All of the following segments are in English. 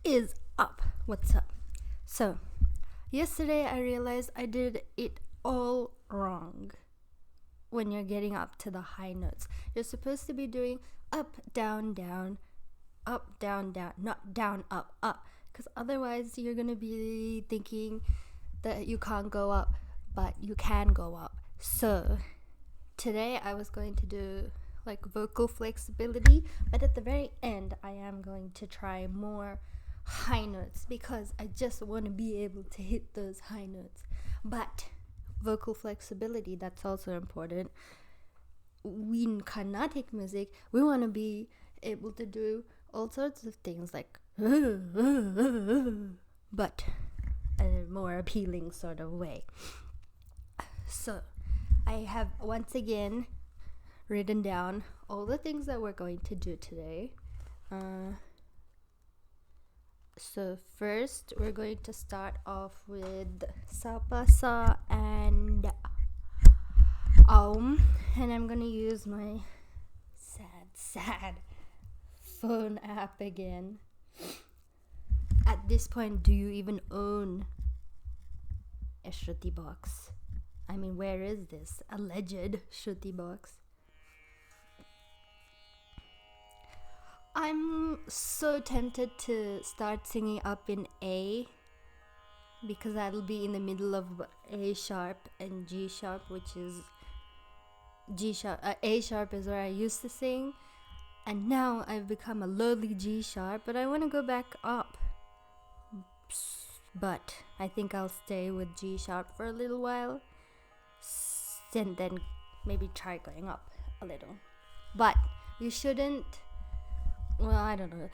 is up? What's up? So, yesterday I realized I did it all wrong. When you're getting up to the high notes, you're supposed to be doing up, down, down, up, down, down, not down, up, up. Because otherwise, you're going to be thinking that you can't go up, but you can go up. So, today I was going to do like vocal flexibility, but at the very end, I am going to try more high notes because I just want to be able to hit those high notes. But vocal flexibility, that's also important. In Carnatic music, we want to be able to do all sorts of things like but in a more appealing sort of way. So I have once again written down all the things that we're going to do today. So first we're going to start off with sapasa and and I'm gonna use my sad phone app again. At this point, do you even own a Shruti box? I mean, where is this alleged Shruti box? I'm so tempted to start singing up in A because that'll be in the middle of A sharp and G sharp, which is G sharp. A sharp is where I used to sing, and now I've become a lowly G sharp, but I want to go back up. But I think I'll stay with G sharp for a little while, and then maybe try going up a little. But you shouldn't. Well, I don't know.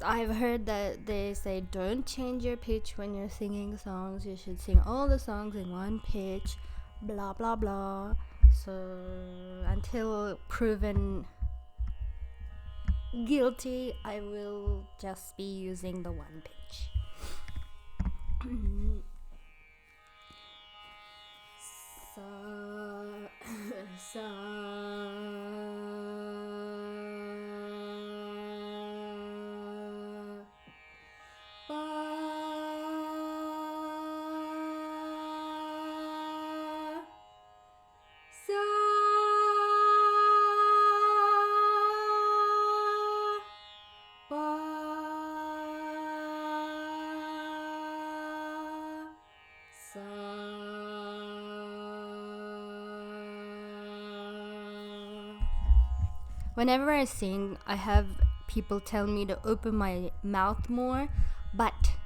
I've heard that they say don't change your pitch when you're singing songs. You should sing all the songs in one pitch. Blah blah blah. So until proven guilty, I will just be using the one pitch. Whenever I sing, I have people tell me to open my mouth more, but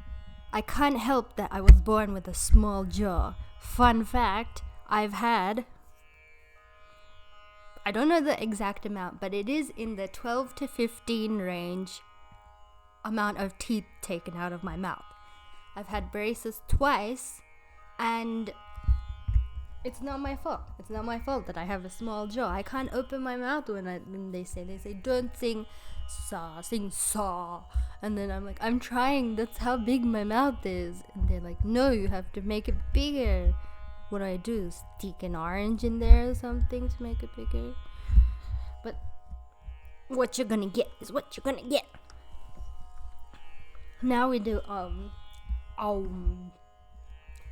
I can't help that I was born with a small jaw. Fun fact, I don't know the exact amount, but it is in the 12 to 15 range amount of teeth taken out of my mouth. I've had braces twice, and it's not my fault. It's not my fault that I have a small jaw. I can't open my mouth when they say don't sing sa, sing saw. And then I'm like, I'm trying. That's how big my mouth is. And they're like, no, you have to make it bigger. What do I do? Stick an orange in there or something to make it bigger? But what you're gonna get is what you're gonna get. Now we do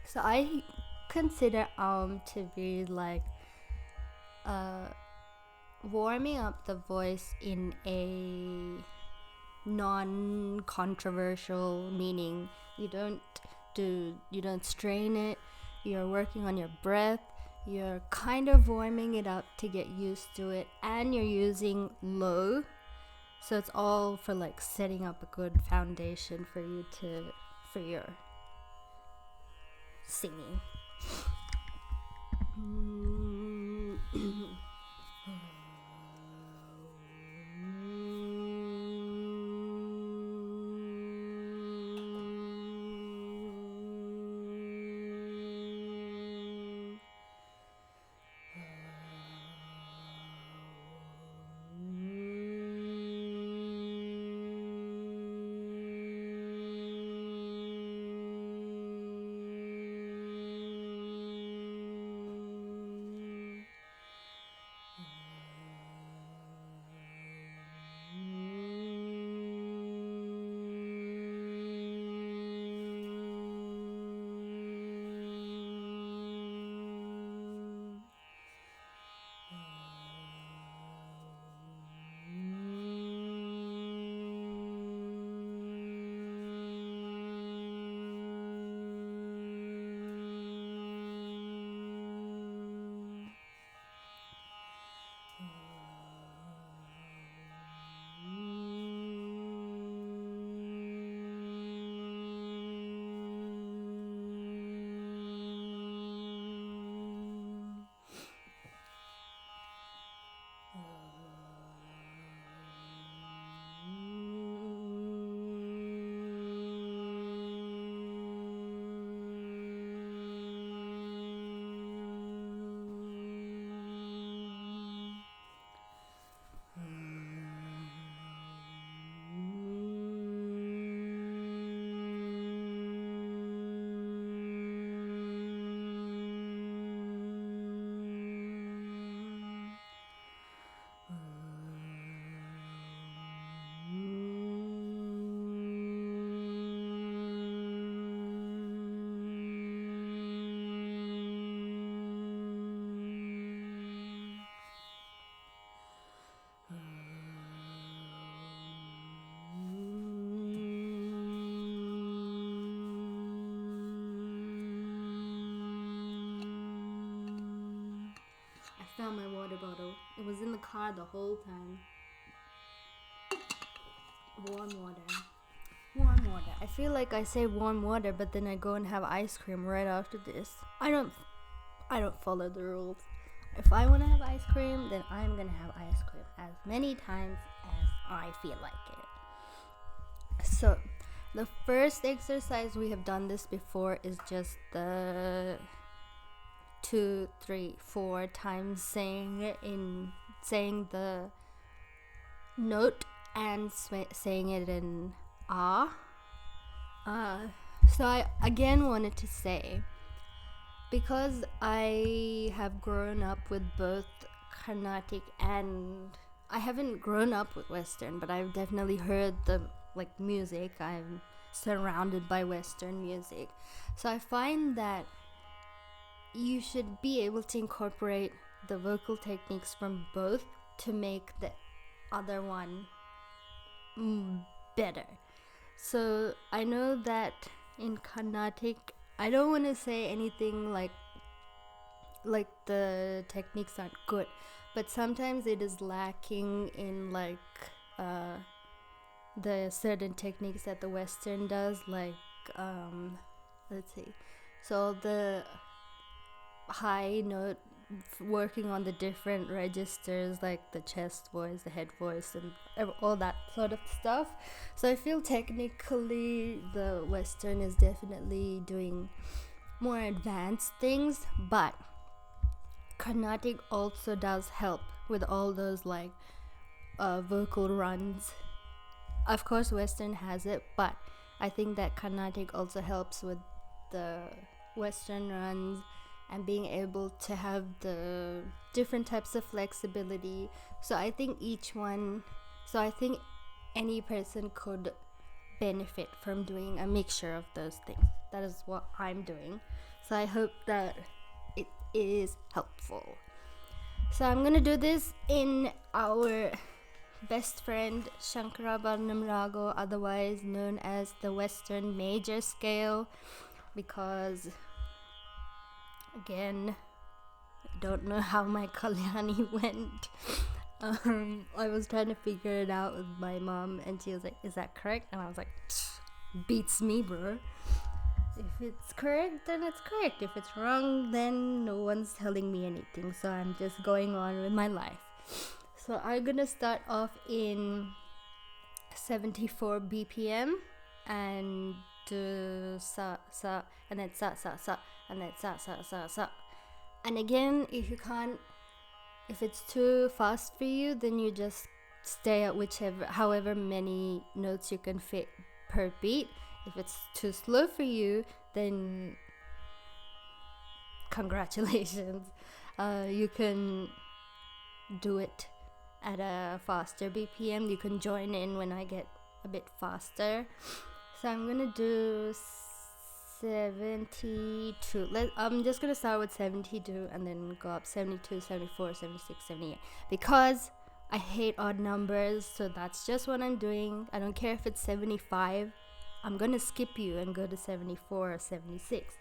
So I consider to be like warming up the voice in a non-controversial meaning. You don't strain it. You're working on your breath. You're kind of warming it up to get used to it, and you're using low, so it's all for like setting up a good foundation for your singing. found my water bottle. It was in the car the whole time. Warm water. Warm water. I feel like I say warm water, but then I go and have ice cream right after this. I don't follow the rules. If I want to have ice cream, then I'm gonna have ice cream as many times as I feel like it. So, the first exercise, we have done this before, is just the 2, 3, 4 times saying the note and saying it in ah. So I again wanted to say, because I have grown up with both Carnatic and I haven't grown up with Western, but I've definitely heard the music. I'm surrounded by Western music, so I find that you should be able to incorporate the vocal techniques from both to make the other one better. So I know that in Carnatic, I don't want to say anything like the techniques aren't good, but sometimes it is lacking in the certain techniques that the Western does, let's see, so the high note, working on the different registers like the chest voice, the head voice, and all that sort of stuff. So I feel technically the Western is definitely doing more advanced things, but Carnatic also does help with all those vocal runs. Of course Western has it, but I think that Carnatic also helps with the Western runs and being able to have the different types of flexibility. So I think any person could benefit from doing a mixture of those things. That is what I'm doing. So I hope that it is helpful. So I'm gonna do this in our best friend Shankarabharanam raga, otherwise known as the Western major scale, because again, I don't know how my Kalyani went. I was trying to figure it out with my mom, and she was like, "Is that correct?" And I was like, "Beats me, bro. If it's correct, then it's correct. If it's wrong, then no one's telling me anything. So I'm just going on with my life." So I'm gonna start off in 74 BPM and do sa sa, and then sa sa sa, and then sa sa sa sa. And again, if it's too fast for you, then you just stay at however many notes you can fit per beat. If it's too slow for you, then congratulations, you can do it at a faster BPM. You can join in when I get a bit faster. So I'm gonna do 72. I'm just gonna start with 72 and then go up 72, 74, 76, 78, because I hate odd numbers. So that's just what I'm doing. I don't care if it's 75. I'm gonna skip you and go to 74 or 76.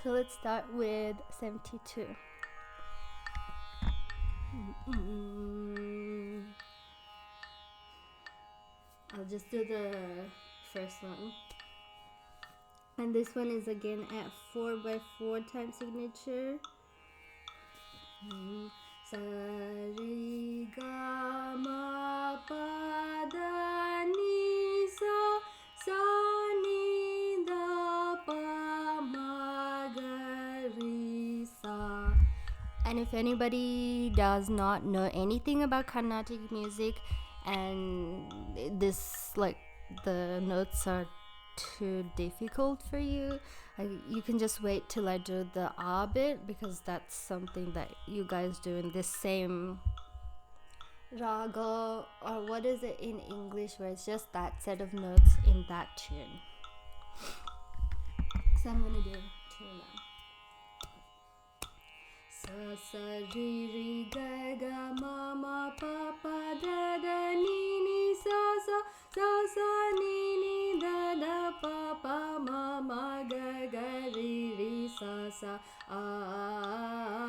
So let's start with 72. I'll just do the first one, and this one is again at 4/4 time signature. Sa re ga ma pa da ni sa ni da pa ma ga re sa. And if anybody does not know anything about Carnatic music, and the notes are too difficult for you, you can just wait till I do the ah bit, because that's something that you guys do in this same raga, or what is it in English, where it's just that set of notes in that tune. So I'm gonna do two now. Sa sa re re ga ga ma ma pa pa da da ni ni sa sa sa sa ni ni da da pa pa ma ma ga ga re re sa sa ah.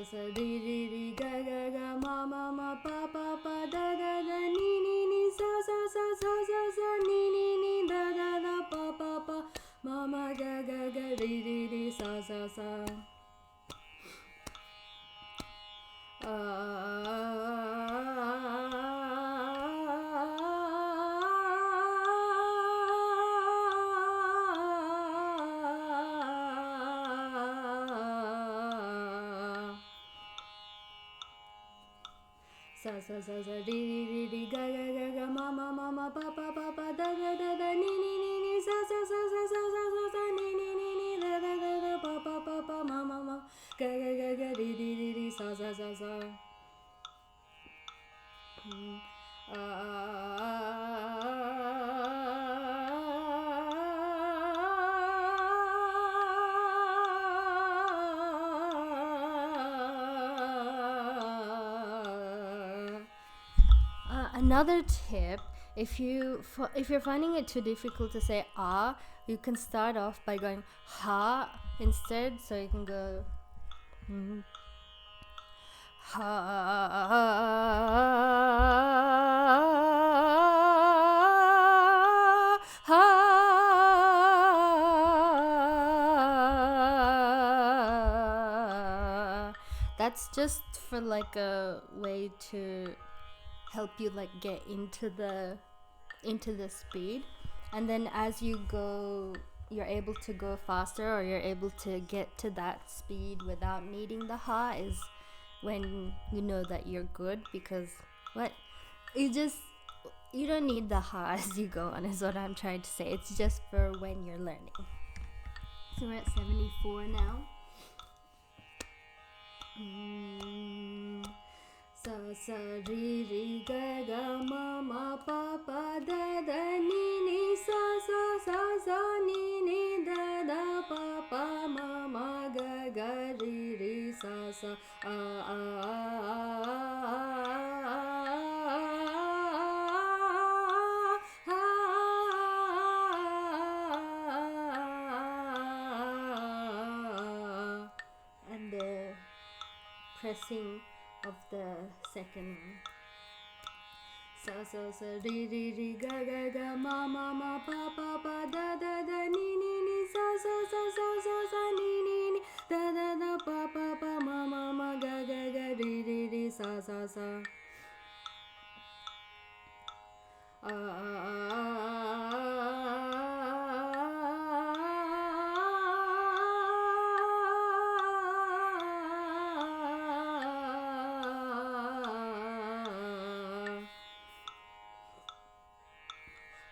sa ri ri ri ga ga ga ma ma ma pa pa pa da da da ni ni ni sa sa sa sa sa sa ni ni ni da da da pa pa pa ma ma ga ga ga ri ri ri sa sa sa. Sa sa sa sa ri ri ri ri ga ga ga ga ma ma ma ma pa pa pa pa da da da da ni ni ni ni sa sa sa sa sa sa sa sa ni ni ni ni da da da da pa pa pa pa ma ma ma ga ga ga ga ri ri ri ri sa sa sa sa. Another tip, if you're finding it too difficult to say ah, you can start off by going ha instead. So you can go ha. That's just for like a way to help you like get into the speed, and then as you go you're able to go faster, or you're able to get to that speed without needing the ha, is when you know that you're good, because you don't need the ha as you go on, is what I'm trying to say. It's just for when you're learning. So we're at 74 now. Sa sa ri ri ga ga ma ma pa pa da da ni ni sa sa sa sa ni ni da da pa pa ma ma ga ga ri ri sa sa a a and the pressing of the second one. Sa sa sa ri ri ri ga ga ga ma ma ma pa pa pa da da da ni ni ni sa sa sa sa sa sa ni ni ni da da da pa pa pa ma ma ma ga ga ga ri ri ri sa sa sa.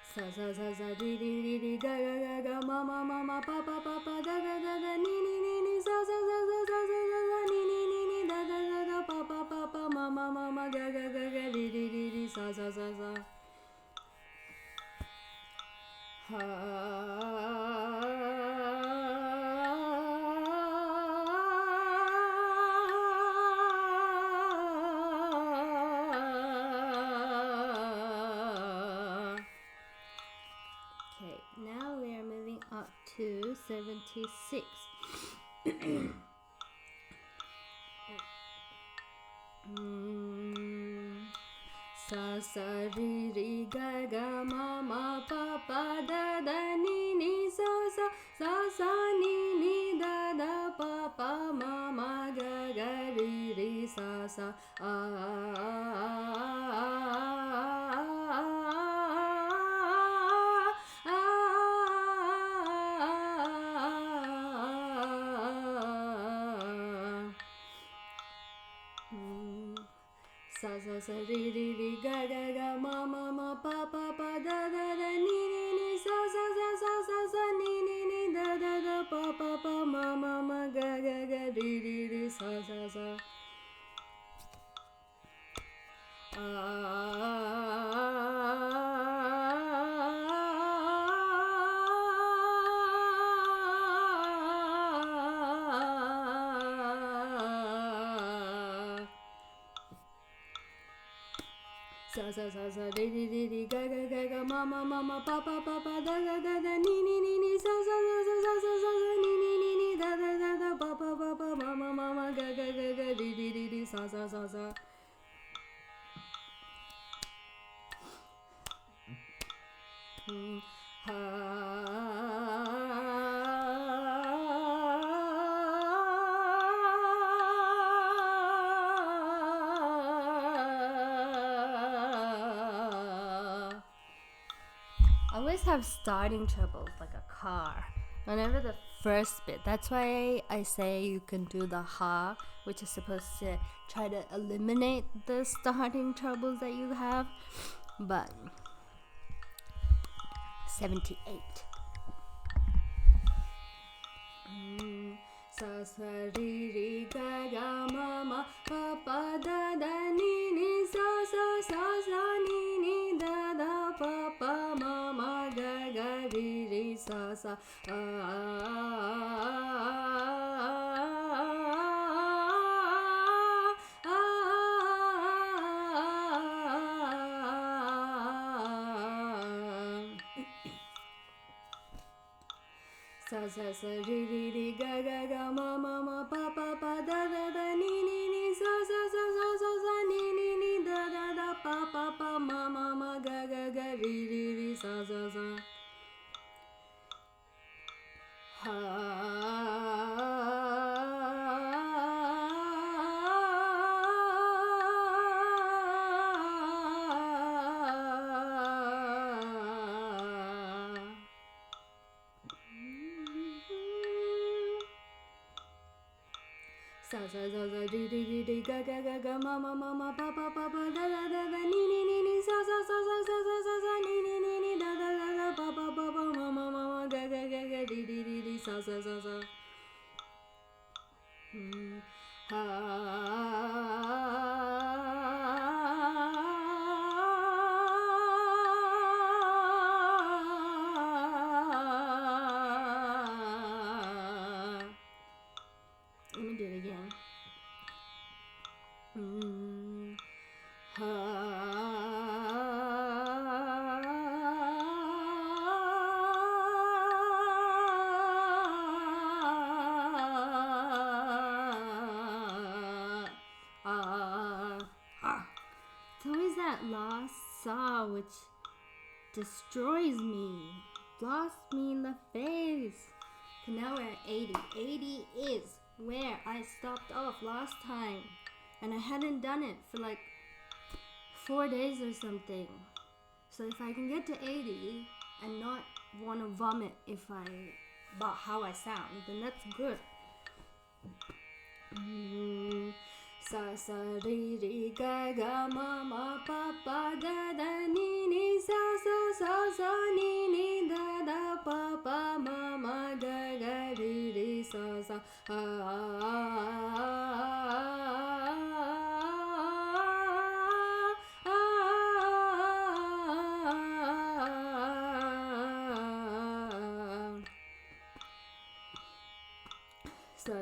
Sa sa sa sa ri ri ri ri ga ga ga ga ma ma ma ma pa pa pa pa da da da da ni ni ni ni sa sa sa sa sa sa sa sa ni ni ni ni da da da da pa pa pa pa ma ma ma ma ga ga ga ga ri ri ri ri sa sa sa sa. Okay, now we are moving up to 76. Sa sa ri ri ga ga ma ma pa pa da da ni ni sa sa sa sa ni ni da da pa pa ma ma ga ga ri ri sa sa a sa sa sa ri ri ri ga ga ga ma ma ma pa pa pa da da da ni ni ni sa sa sa sa sa sa ni ni ni da da da pa pa pa ma ma ma ga ga ga ri ri ri sa sa sa. Sa sa sa sa ri ri ri ri ga ga ga ga ma ma ma ma pa pa pa pa da da da da ni ni ni ni sa sa sa sa sa sa sa sa ni ni ni ni da da da da pa pa pa pa ma ma ma ma ga ga ga ga di di di di sa sa sa sa. I always have starting troubles like a car. Whenever the first bit, that's why I say you can do the ha, which is supposed to try to eliminate the starting troubles that you have. But 78. Sa sa ri ri ga ga ma ma pa pa da da ni ni sa sa sa sa ni ni da da pa pa ma ma ga ga ri ri sa sa sa sa sa ri ri ri ga ga ga ma ma ma pa pa pa da da da ni ni ni sa sa sa sa sa sa ni ni ni da da da pa pa pa ma ma ma ga ga ga ri ri ri sa sa sa ha. Sa sa sa sa di di di di ga ga ga ga ma ma ma ma pa pa pa pa da da da da ni ni ni ni sa sa sa sa sa sa sa sa ni ni ni ni da da da da pa pa pa pa ma ma ma ma ga ga ga ga di di di di sa sa sa sa Let me do it again. It's always that last saw which destroys me, blasts me in the face. Okay, now we're at 80. 80 is where I stopped off last time, and I hadn't done it for like 4 days or something. So if I can get to 80 and not want to vomit about how I sound, then that's good. Sa sa ri ri ga ga ma ma pa pa da da ni ni sa sa sa sa ni ni da da pa pa ma ma ga ga ri ri sa sa sa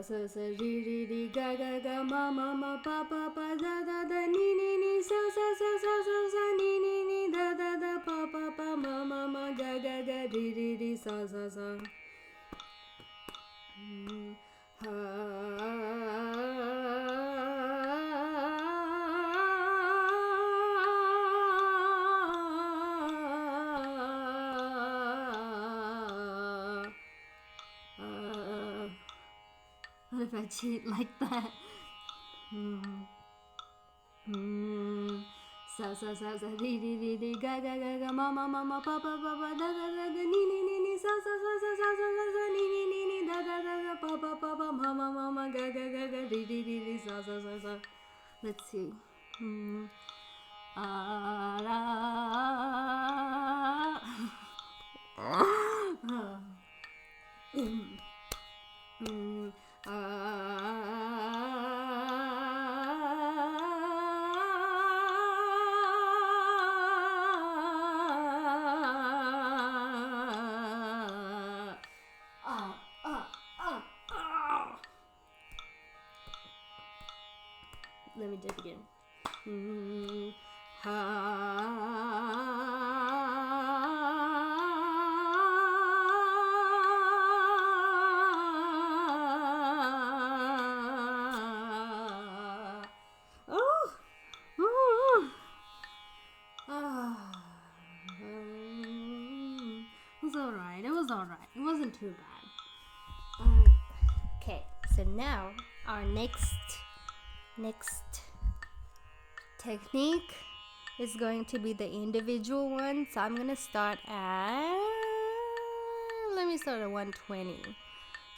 sa sa ri ri ri ga ga ga ma ma ma pa pa pa da da da ni ni ni sa sa sa sa sa sa ni ni ni da da da pa pa pa ma ma ma ga ga ga ri ri ri sa sa sa What if I cheat like that? Sa sa sa sa ri ri ri ri ga ga ga ga ma ma ma ma pa pa pa pa da da da da ni ni ni ni sa sa sa sa sa sa sa sa ni ni ni ni da da da da pa pa pa pa ma ma ma ma ga ga ga ga ri ri ri ri sa sa sa sa. Let's see. La Let me do it again. alright. It wasn't too bad. Okay, so now our next technique is going to be the individual one. So I'm gonna start at, let me start at 120.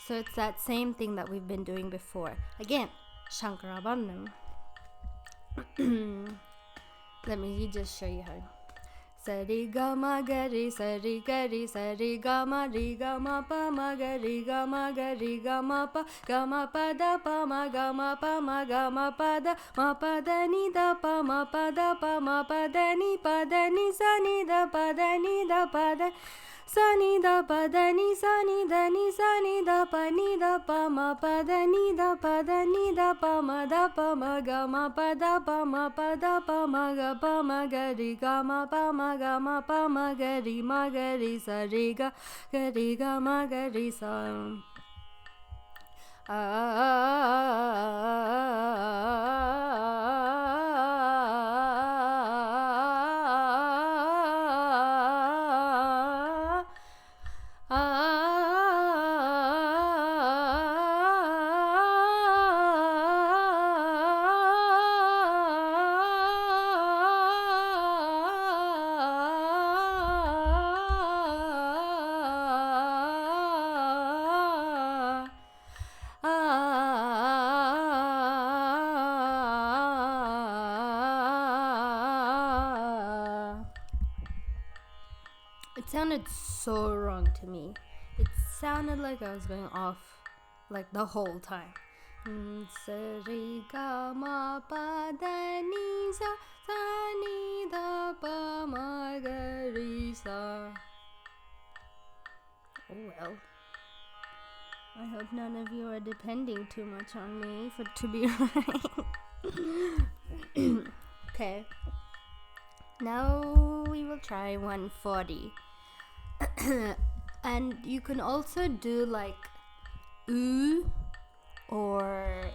So it's that same thing that we've been doing before. Again, shankarabharanam. Let me just show you how. Sari gama gari sari gari sari gama ri gama pa ma gari gama pa da pa ma gama pa ma da ma da ni da pa ma da ni sa ni da pa da sa ni da pa da ni sa ni da pa ni da pa ma da ni da pa ma da pa ma gama pa da pa ma ga pa ma gari gama pa ma gari sa re ga ma gari sa. It sounded so wrong to me. It sounded like I was going off like the whole time. Sa re ga ma pa da ni sa ni da pa ma ga ri sa. Oh well. I hope none of you are depending too much on me to be right. Okay. Now we will try 140. And you can also do like oo or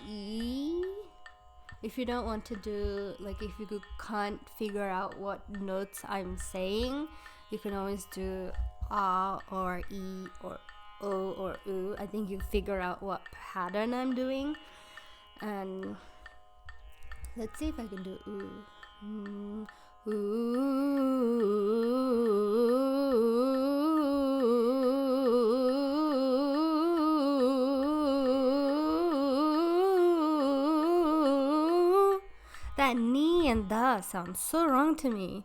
e. If you don't want to do, like, if you can't figure out what notes I'm saying, you can always do ah or e or o or oo. I think you figure out what pattern I'm doing. And let's see if I can do oo. That ni and da sounds so wrong to me.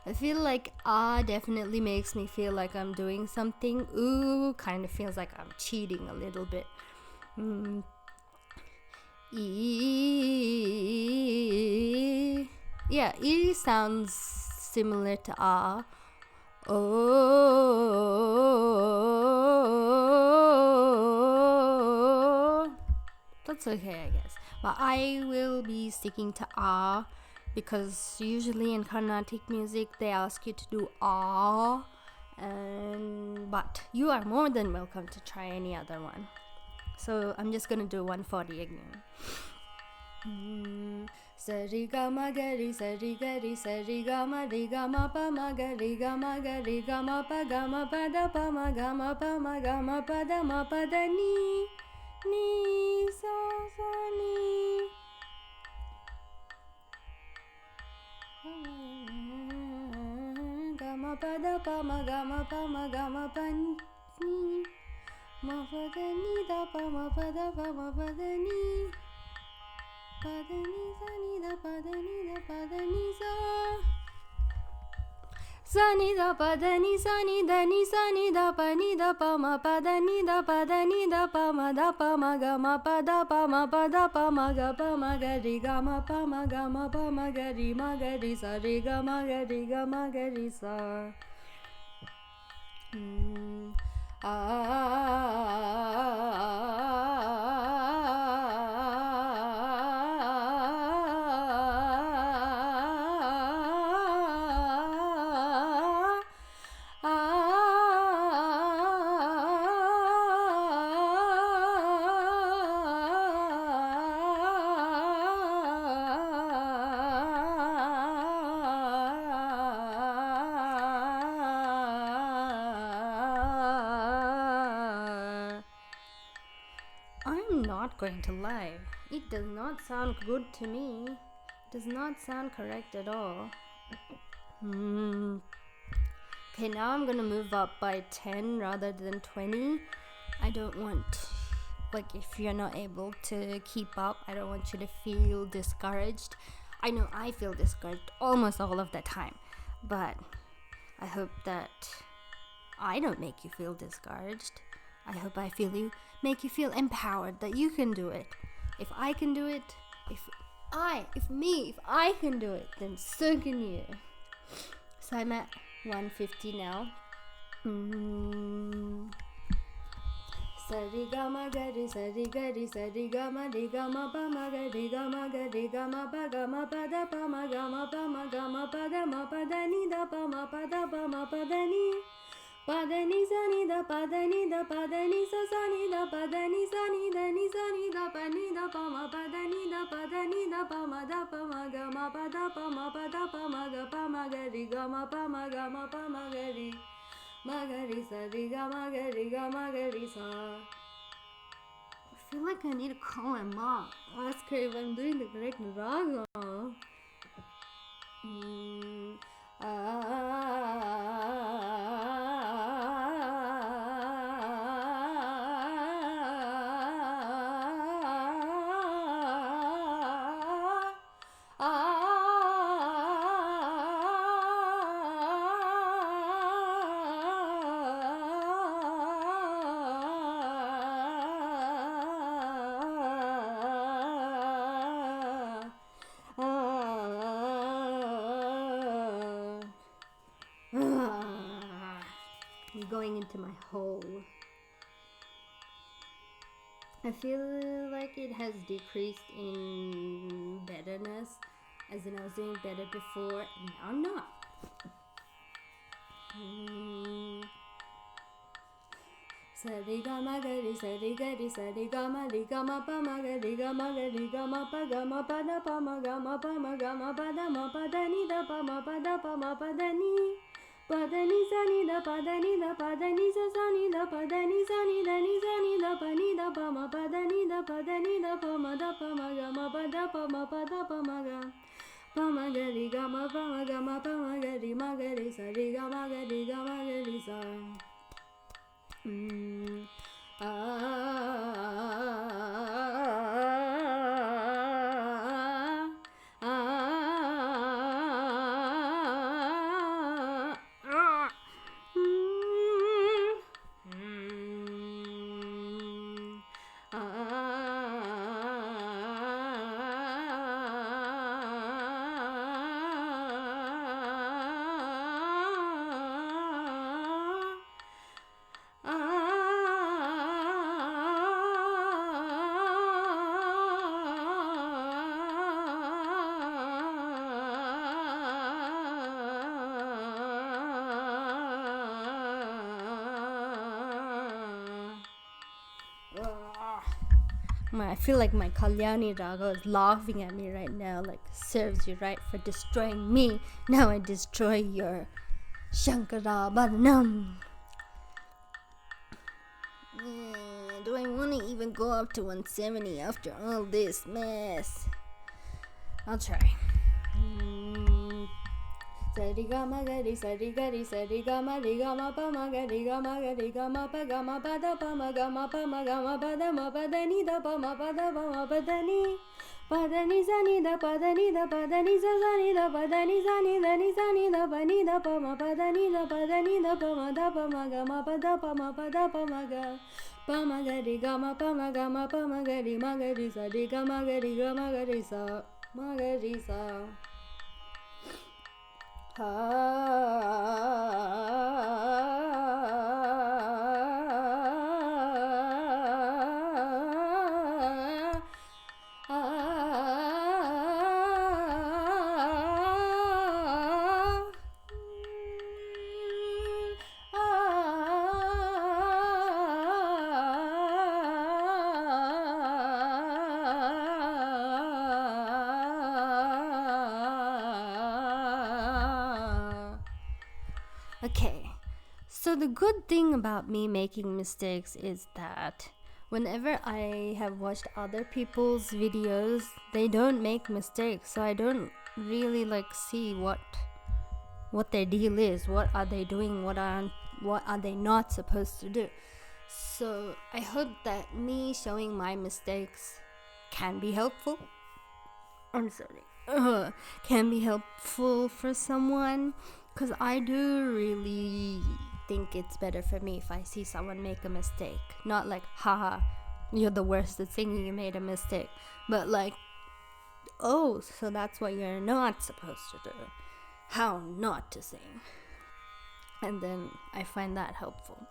I feel like ah definitely makes me feel like I'm doing something. Ooh kind of feels like I'm cheating a little bit. E. Yeah, E sounds similar to ah. Oh. That's okay, I guess. But I will be sticking to ah, because usually in Carnatic music they ask you to do ah, but you are more than welcome to try any other one. So I'm just gonna do 140 again. Sari ga ma gari sari gari sari ga ma ri ga ma pa ma gari ga ma pa da pa ma da ma pa da ni sa ni. Gama pa da pa ma pa ni ma pa da ni da pa da pa da ni pa da ni sa ni da pa da ni sa ni da pa da ni sa ni da pa ma pa da ni da pa ma da pa ma ga ma pa da pa ma ga ri ga ma pa ma ga ri sa re ga ma ga ri sa. Ah I'm not going to lie. It does not sound good to me. It does not sound correct at all. Okay, now I'm gonna move up by 10 rather than 20. I don't want, like, if you're not able to keep up, I don't want you to feel discouraged. I know I feel discouraged almost all of the time, but I hope that I don't make you feel discouraged. I hope make you feel empowered that you can do it. If I can do it, if I can do it, then so can you. So I'm at 150 now. Sari gama gari sari gari sari gama di gama pa ma gari gama pa gama pa da pa ma gama pa da ma pa da ni da pa ma pa da ni pa da ni sa ni da pa da ni sa sa ni da pa da ni sa ni da pa ni da pa ma pa da ni da pa ma da pa ma gama pa da pa ma ga pa ma gari gama pa ma gari magari sa di ga magari sa. I feel like I need to call my mom, ask her if I'm doing the correct raga. I'm going into my hole. I feel like it has decreased in betterness, as in I was doing better before and now I'm not. Sari gama gari sari gari sari gama di gama pa ma gari gama pa gama pa da pa ma gama pa da ma pa da ni da pa ma pa da ni pa da ni sa ni da pa da ni sa sa ni da pa da ni sa ni da pa ni da pa ma pa da ni da pa ma da pa ma gama pa da pa ma ga pa ma gari gama pa ma gari sari gama gari sa. I feel like my Kalyani Raga is laughing at me right now, like, serves you right for destroying me. Now I destroy your shankarabharanam. Do I want to even go up to 170 after all this mess? I'll try. Sari gama gari sari gari sari gama di gama pa ma gari gama pa gama pa da pa ma gama pa da ma pa da ni da pa ma pa da ni pa da ni sa ni da pa da ni sa sa ni da pa da ni sa ni da pa ni da pa ma pa da ni da pa ma da pa ma gama pa da pa ma ga pa ma gari gama pa ma gari sa di gama gari sa ma gari sa. Okay, so the good thing about me making mistakes is that whenever I have watched other people's videos, they don't make mistakes, so I don't really like see what their deal is. What are they doing? What are they not supposed to do? So I hope that me showing my mistakes can be helpful. I'm sorry. Can be helpful for someone, because I do really think it's better for me if I see someone make a mistake. Not like, haha, you're the worst at singing, you made a mistake. But like, oh, so that's what you're not supposed to do. How not to sing. And then I find that helpful.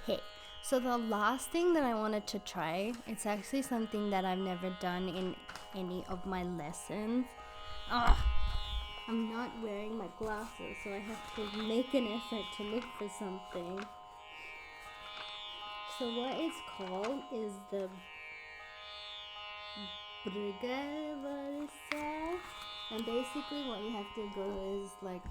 Okay, so the last thing that I wanted to try, it's actually something that I've never done in any of my lessons. I'm not wearing my glasses, so I have to make an effort to look for something. So what it's called is the brigavarsa, and basically what you have to go is like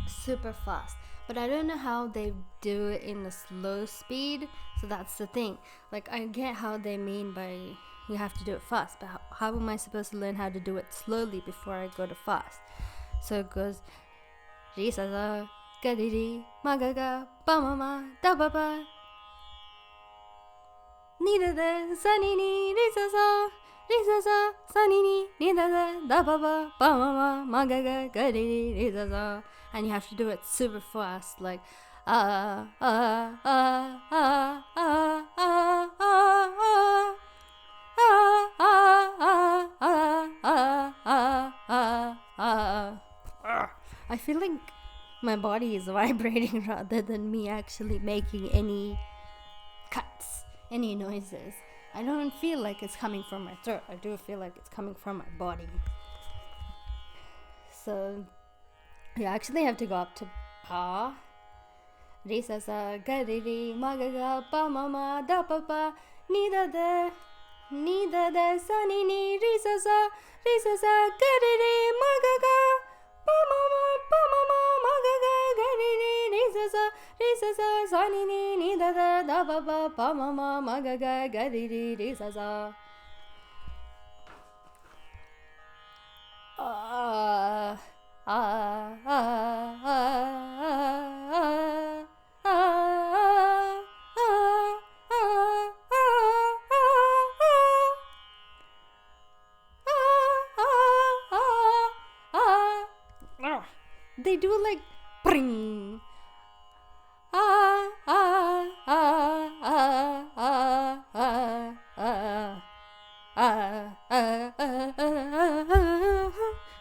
super fast. But I don't know how they do it in a slow speed, so that's the thing. Like, I get how they mean by you have to do it fast, but how am I supposed to learn how to do it slowly before I go to fast? So it goes Risasa, Gadiri, Magaga, Bamama, Dababa, Nidada, Sanini, Risasa, Risasa, Sanini, Nidada, Dababa, Bamama, Magaga, Gadiri, Risasa. And you have to do it super fast, like I feel like my body is vibrating rather than me actually making any cuts, any noises. I don't feel like it's coming from my throat. I do feel like it's coming from my body. So you actually have to go up to pa, re sa sa, ga re re, ma ga ga, pa ma ma, da pa pa, ni da da sa ni ni, re sa sa, ga re re, ma ga ga, pa ma ma ga ga, ga re re, sa ni ni da da pa ma ma ga ga, ga re sa. They do like pring.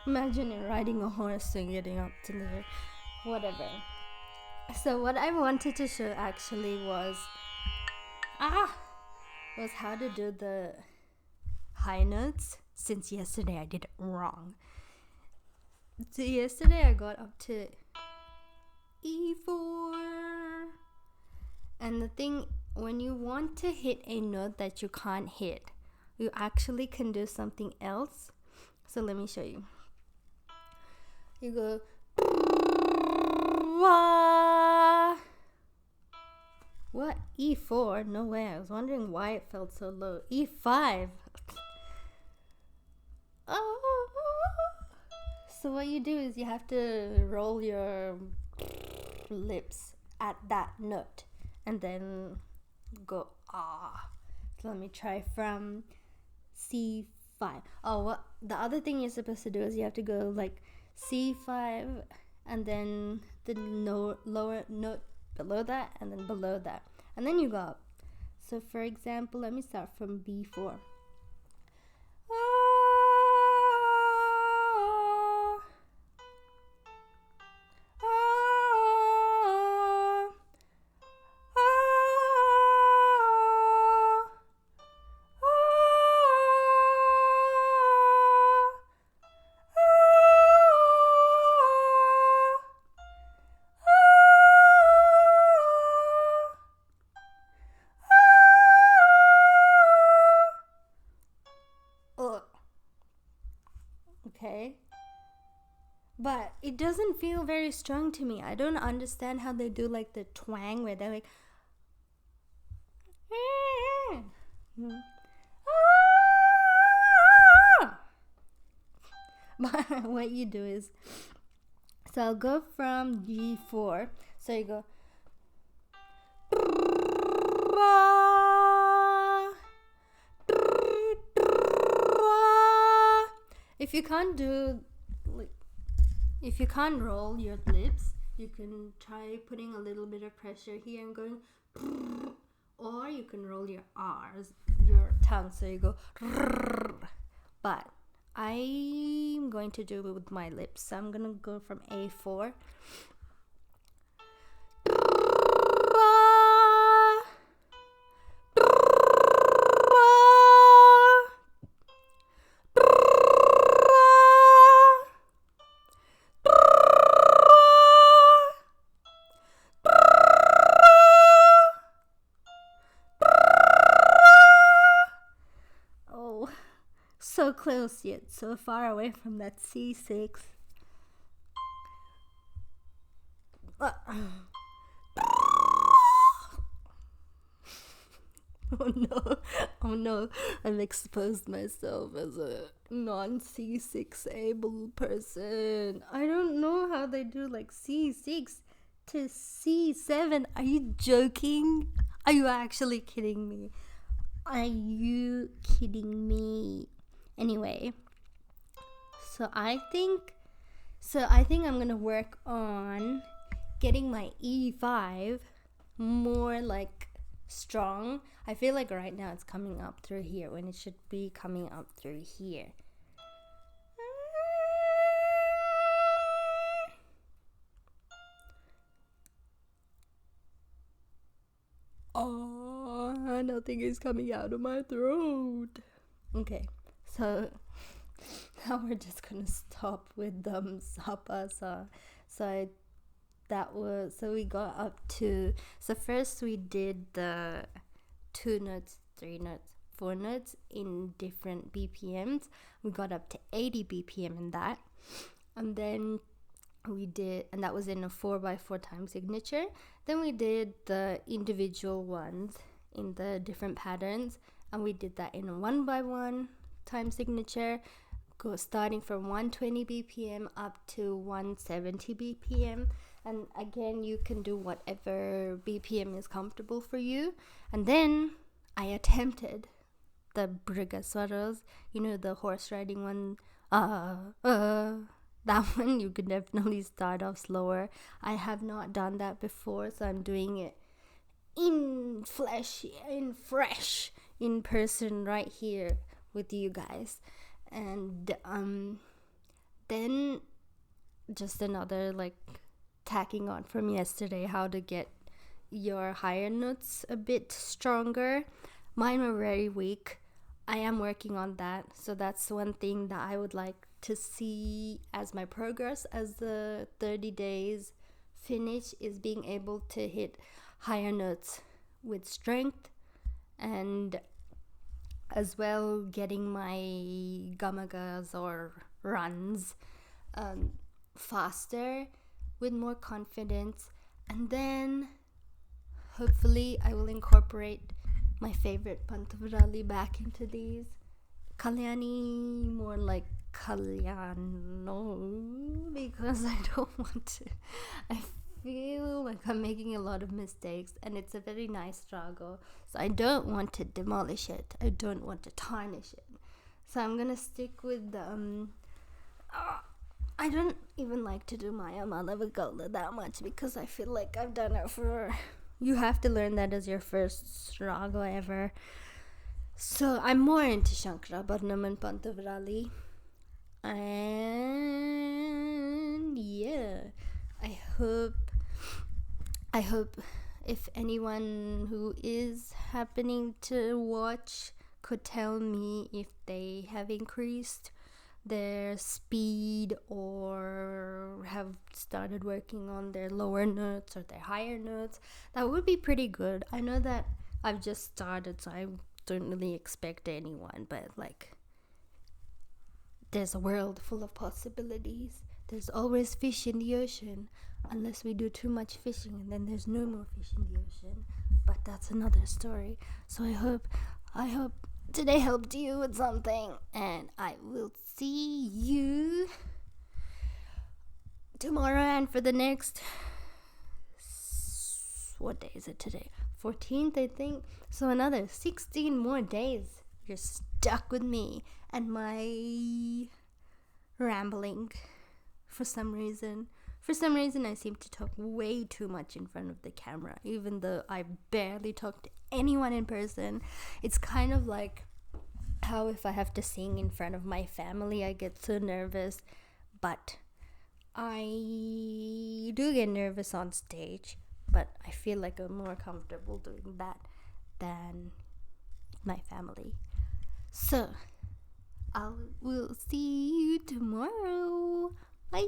Imagine riding a horse and getting up to the whatever. So what I wanted to show actually was how to do the high notes, since yesterday I did it wrong. So yesterday I got up to E4. And the thing, when you want to hit a note that you can't hit, you actually can do something else. So let me show you. You go wah. What? E4? No way. I was wondering why it felt so low. E5. So what you do is you have to roll your lips at that note and then go So let me try from C5. What the other thing you're supposed to do is you have to go like C5 and then the lower note below that and then below that, and then you go up. So for example, let me start from B4. Okay, but it doesn't feel very strong to me. I don't understand how they do like the twang where they're like But what you do is, so I'll go from G4. So you go. If you can't do, like, if you can't roll your lips, you can try putting a little bit of pressure here and going, or you can roll your R's, your tongue, so you go. But I'm going to do it with my lips, so I'm gonna go from A4. So close yet so far away from that C6. Oh no, I've exposed myself as a non-C6 able person. I don't know how they do like C6 to C7. Are you joking? Are you actually kidding me? Are you kidding me? Anyway, so I think I'm gonna work on getting my E5 more like strong. I feel like right now it's coming up through here when it should be coming up through here. Oh, nothing is coming out of my throat. Okay. So now we're just gonna stop with sapasa. So we got up to, so first we did the 2 notes, 3 notes, 4 notes in different BPMs. We got up to 80 BPM in that, and then and that was in a 4x4 time signature. Then we did the individual ones in the different patterns, and we did that in a 1x1 time signature, starting from 120 BPM up to 170 BPM. And again, you can do whatever BPM is comfortable for you. And then I attempted the brigaswaras, the horse riding one. That one you could definitely start off slower. I have not done that before, so I'm doing it in person right here with you guys. And then just another tacking on from yesterday, how to get your higher notes a bit stronger. Mine were very weak. I am working on that, so that's one thing that I would like to see as my progress as the 30 days finish, is being able to hit higher notes with strength, and as well getting my gamakas or runs faster with more confidence. And then hopefully I will incorporate my favorite pantavrali back into these. Kalyani, more like Kalyano, because I don't want to. I feel like I'm making a lot of mistakes, and it's a very nice raga, so I don't want to demolish it. I don't want to tarnish it. So I'm gonna stick with I don't even like to do Maya Malavagola that much, because I feel like I've done it for. You have to learn that as your first raga ever. So I'm more into shankarabharanam and pantavrali. And yeah, I hope if anyone who is happening to watch could tell me if they have increased their speed or have started working on their lower notes or their higher notes. That would be pretty good. I know that I've just started, so I don't really expect anyone, but there's a world full of possibilities. There's always fish in the ocean, unless we do too much fishing, and then there's no more fish in the ocean. But that's another story. So I hope I hope today helped you with something, and I will see you tomorrow and for the next, what day is it today? 14th, I think. So another 16 more days. You're stuck with me and my rambling. For some reason, I seem to talk way too much in front of the camera, even though I barely talk to anyone in person. It's kind of like how if I have to sing in front of my family, I get so nervous. But I do get nervous on stage, but I feel like I'm more comfortable doing that than my family. So I will see you tomorrow. Bye.